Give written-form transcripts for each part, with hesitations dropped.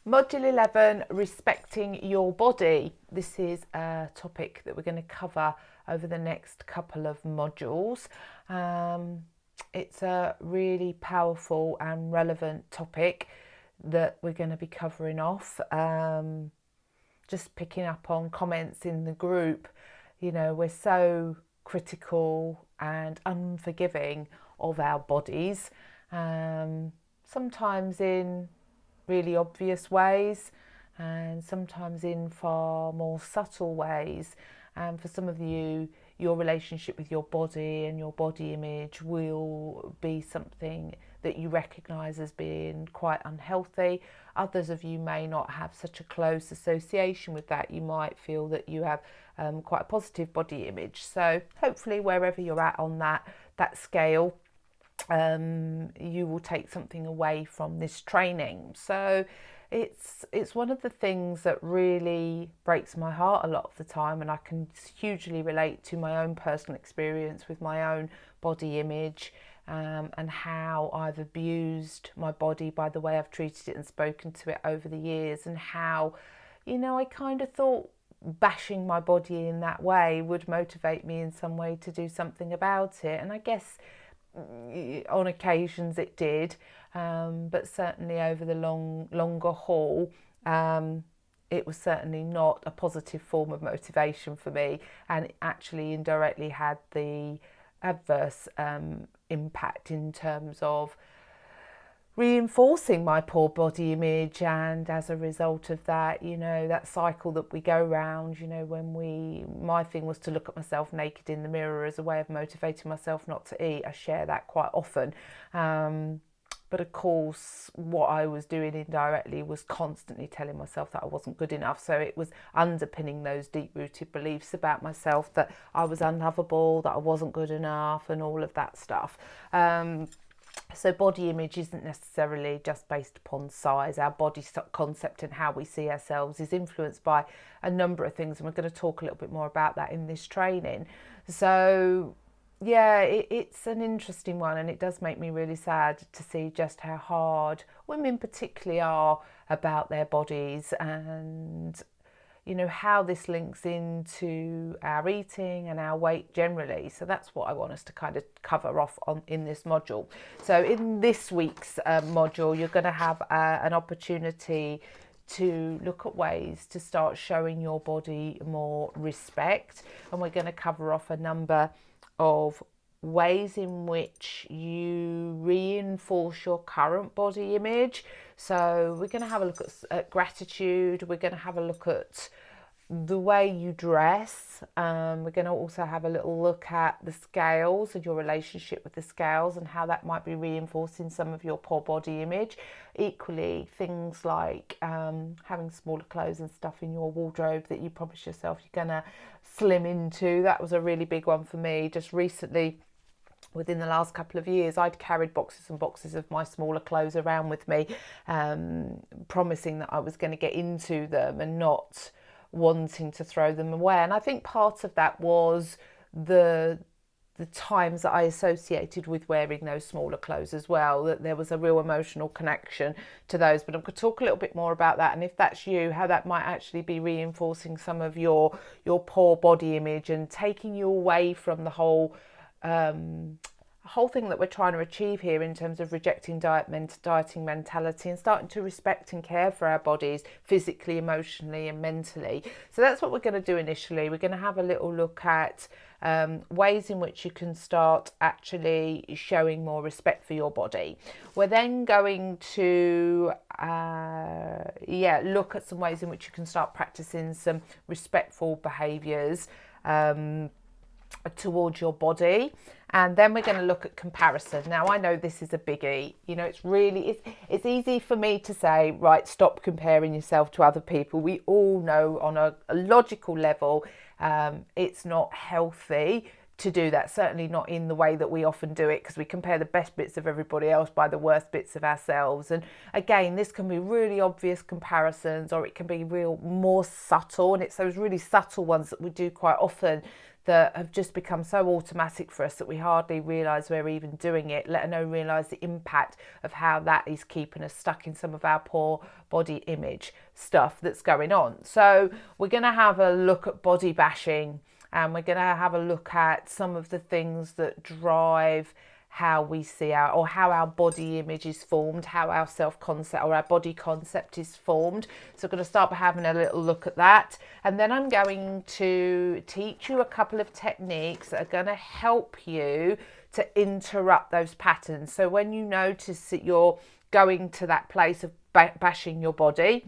Module 11, respecting your body. This is a topic that we're going to cover over the next couple of modules. It's a really powerful and relevant topic that we're going to be covering off. Just picking up on comments in the group, we're so critical and unforgiving of our bodies, sometimes in really obvious ways and sometimes in far more subtle ways. And for some of you, your relationship with your body and your body image will be something that you recognise as being quite unhealthy. Others of you may not have such a close association with that. You might feel that you have quite a positive body image. So hopefully wherever you're at on that scale, you will take something away from this training. So it's one of the things that really breaks my heart a lot of the time, and I can hugely relate to my own personal experience with my own body image, and how I've abused my body by the way I've treated it and spoken to it over the years, and how I kind of thought bashing my body in that way would motivate me in some way to do something about it. And I guess on occasions it did, but certainly over the longer haul, it was certainly not a positive form of motivation for me, and it actually indirectly had the adverse impact in terms of reinforcing my poor body image. And as a result of that, that cycle that we go round, my thing was to look at myself naked in the mirror as a way of motivating myself not to eat. I share that quite often. But of course, what I was doing indirectly was constantly telling myself that I wasn't good enough. So it was underpinning those deep-rooted beliefs about myself, that I was unlovable, that I wasn't good enough, and all of that stuff. So body image isn't necessarily just based upon size. Our body concept and how we see ourselves is influenced by a number of things, and we're going to talk a little bit more about that in this training. So yeah, it's an interesting one, and it does make me really sad to see just how hard women particularly are about their bodies, and how this links into our eating and our weight generally. So that's what I want us to kind of cover off on in this module. So in this week's module, you're going to have an opportunity to look at ways to start showing your body more respect, and we're going to cover off a number of ways in which you reinforce your current body image. So we're going to have a look at gratitude. We're going to have a look at the way you dress. We're going to also have a little look at the scales and your relationship with the scales, and how that might be reinforcing some of your poor body image. Equally, things like having smaller clothes and stuff in your wardrobe that you promise yourself you're going to slim into. That was a really big one for me. Just recently, within the last couple of years, I'd carried boxes and boxes of my smaller clothes around with me, promising that I was going to get into them and not wanting to throw them away. And I think part of that was the times that I associated with wearing those smaller clothes as well, that there was a real emotional connection to those. But I'm going to talk a little bit more about that, and if that's you, how that might actually be reinforcing some of your poor body image and taking you away from the whole thing that we're trying to achieve here in terms of rejecting dieting mentality and starting to respect and care for our bodies physically, emotionally and mentally. So that's what we're going to do initially. We're going to have a little look at ways in which you can start actually showing more respect for your body. We're then going to look at some ways in which you can start practicing some respectful behaviours towards your body, and then we're going to look at comparison. Now I know this is a biggie. It's easy for me to say, right, stop comparing yourself to other people. We all know on a logical level it's not healthy to do that, certainly not in the way that we often do it, because we compare the best bits of everybody else by the worst bits of ourselves. And again, this can be really obvious comparisons, or it can be more subtle, and it's those really subtle ones that we do quite often that have just become so automatic for us that we hardly realise we're even doing it, let alone realise the impact of how that is keeping us stuck in some of our poor body image stuff that's going on. So we're going to have a look at body bashing, and we're going to have a look at some of the things that drive how we see or how our body image is formed, how our self-concept or our body concept is formed. So I'm going to start by having a little look at that, and then I'm going to teach you a couple of techniques that are going to help you to interrupt those patterns. So when you notice that you're going to that place of bashing your body,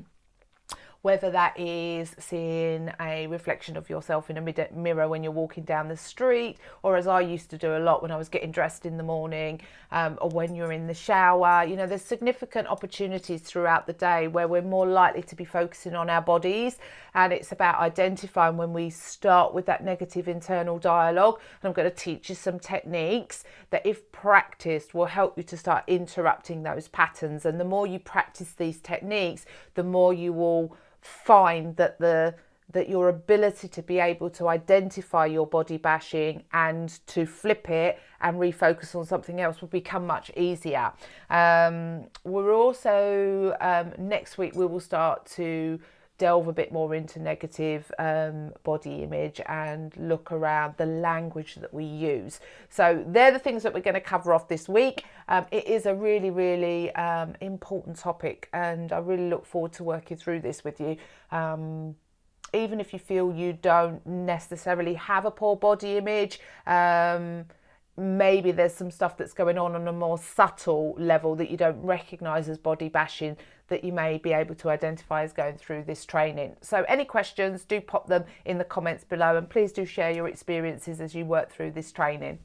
whether that is seeing a reflection of yourself in a mirror when you're walking down the street, or as I used to do a lot when I was getting dressed in the morning, or when you're in the shower. You know, there's significant opportunities throughout the day where we're more likely to be focusing on our bodies, and it's about identifying when we start with that negative internal dialogue. And I'm going to teach you some techniques that, if practiced, will help you to start interrupting those patterns. And the more you practice these techniques, the more you will find that that your ability to be able to identify your body bashing and to flip it and refocus on something else will become much easier. We're also next week we will start to delve a bit more into negative body image and look around the language that we use. So they're the things that we're going to cover off this week. It is a really, really important topic, and I really look forward to working through this with you. Even if you feel you don't necessarily have a poor body image, maybe there's some stuff that's going on a more subtle level that you don't recognise as body bashing, that you may be able to identify as going through this training. So any questions, do pop them in the comments below, and please do share your experiences as you work through this training.